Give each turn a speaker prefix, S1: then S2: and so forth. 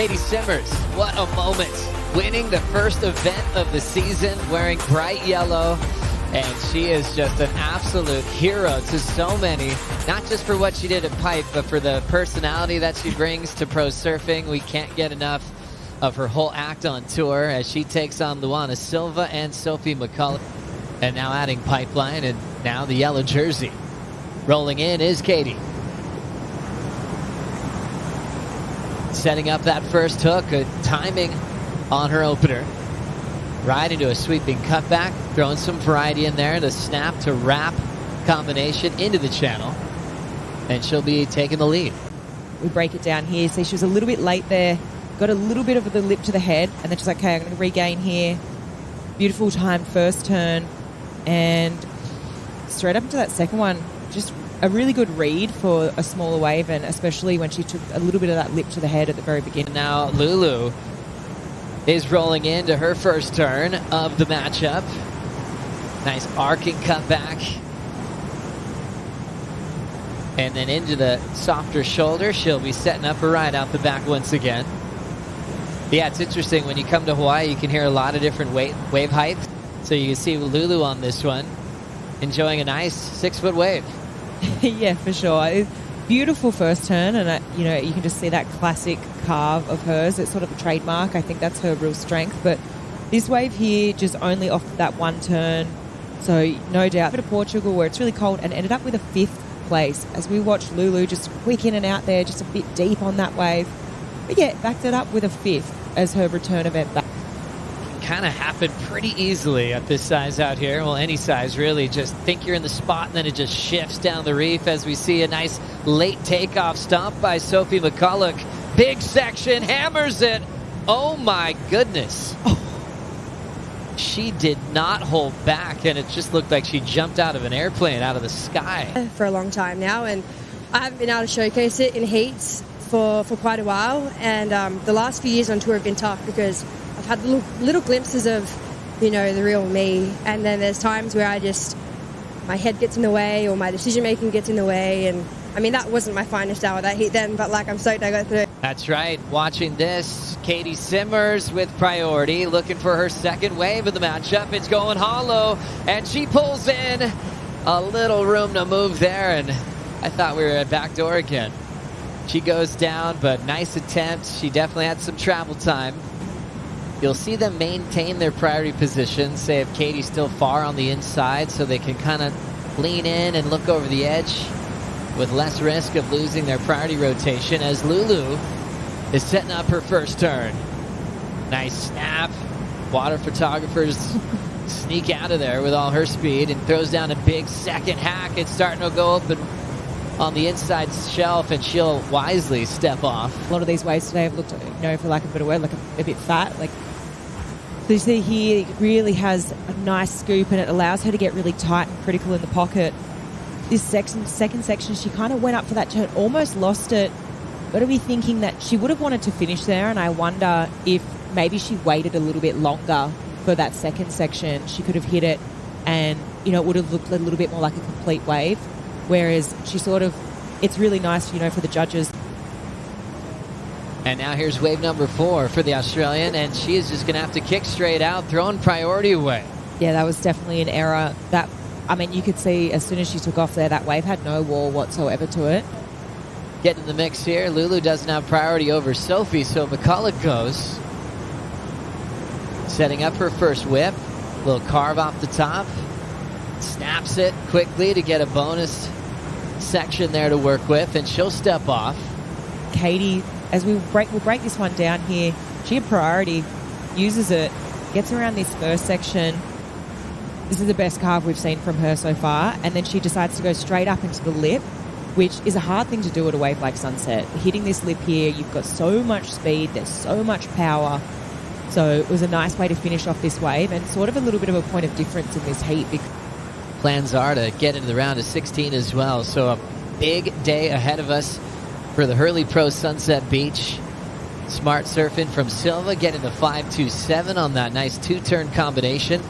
S1: C.Simmers, what a moment. Winning the first event of the season, wearing bright yellow. And she is just an absolute hero to so many, not just for what she did at Pipe, but for the personality that she brings to pro surfing. We can't get enough of her whole act on tour as she takes on Luana Silva and Sophie McCulloch. And now adding Pipeline, and now the yellow jersey. Rolling in is Katie. Setting up that first hook, good timing on her opener. Right into a sweeping cutback, throwing some variety in there. The snap to wrap combination into the channel. And she'll be taking the lead.
S2: We break it down here. See, she was a little bit late there. Got a little bit of the lip to the head. And then she's like, okay, I'm going to regain here. Beautiful time first turn. And straight up into that second one. Just a really good read for a smaller wave. And especially when she took a little bit of that lip to the head at the very beginning.
S1: Now Lulu is rolling into her first turn of the matchup. Nice arcing cutback. And then into the softer shoulder. She'll be setting up her ride out the back once again. Yeah, it's interesting. When you come to Hawaii, you can hear a lot of different wave heights. So you can see Lulu on this one enjoying a nice 6-foot wave.
S2: Yeah, for sure. Beautiful first turn, and you know, you can just see that classic carve of hers. It's sort of a trademark. I think that's her real strength. But this wave here, just only off that one turn. So no doubt. But to Portugal, where it's really cold, and ended up with a 5th place. As we watched Lulu just quick in and out there, just a bit deep on that wave. But yeah, backed it up with a 5th as her return event back.
S1: Kind of happened pretty easily at this size out here. Well, any size really. Just think you're in the spot and then it just shifts down the reef as we see a nice late takeoff stomp by Sophie McCulloch. Big section, hammers it. Oh my goodness. She did not hold back, and it just looked like she jumped out of an airplane out of the sky.
S3: For a long time now, and I haven't been able to showcase it in heats for quite a while. And the last few years on tour have been tough because I've had little glimpses of, you know, the real me. And then there's times where my head gets in the way or my decision making gets in the way. And I mean, that wasn't my finest hour, that heat then, but like, I'm stoked I got through.
S1: That's right. Watching this, C.Simmers with priority, looking for her second wave of the matchup. It's going hollow, and she pulls in. A little room to move there, and I thought we were at backdoor again. She goes down, but nice attempt. She definitely had some travel time. You'll see them maintain their priority position, say if Katie's still far on the inside, so they can kind of lean in and look over the edge with less risk of losing their priority rotation, as Lulu is setting up her first turn. Nice snap. Water photographers sneak out of there with all her speed and throws down a big second hack. It's starting to go open on the inside shelf, and she'll wisely step off.
S2: A lot of these waves today have looked, you know, for lack of a better word, like a bit fat. Like, so you see here, it really has a nice scoop, and it allows her to get really tight and critical in the pocket. This second section, she kind of went up for that turn, almost lost it. Got to be thinking that she would have wanted to finish there, and I wonder if maybe she waited a little bit longer for that second section. She could have hit it, and, you know, it would have looked a little bit more like a complete wave. Whereas she sort of, it's really nice, you know, for the judges.
S1: And now here's wave number 4 for the Australian, and she is just going to have to kick straight out, throwing priority away.
S2: Yeah, that was definitely an error. That, I mean, you could see as soon as she took off there, that wave had no wall whatsoever to it.
S1: Getting in the mix here. Lulu doesn't have priority over Sophie, so McCulloch goes. Setting up her first whip. Little carve off the top. Snaps it quickly to get a bonus section there to work with, and she'll step off.
S2: Katie, as we'll break this one down here, she had priority, uses it, gets around this first section. This is the best carve we've seen from her so far, and then she decides to go straight up into the lip, which is a hard thing to do at a wave like Sunset. Hitting this lip here, you've got so much speed, there's so much power. So it was a nice way to finish off this wave, and sort of a little bit of a point of difference in this heat.
S1: Plans are to get into the round of 16 as well. So a big day ahead of us for the Hurley Pro Sunset Beach. Smart surfing from Silva, getting the 5.27 on that nice 2-turn combination.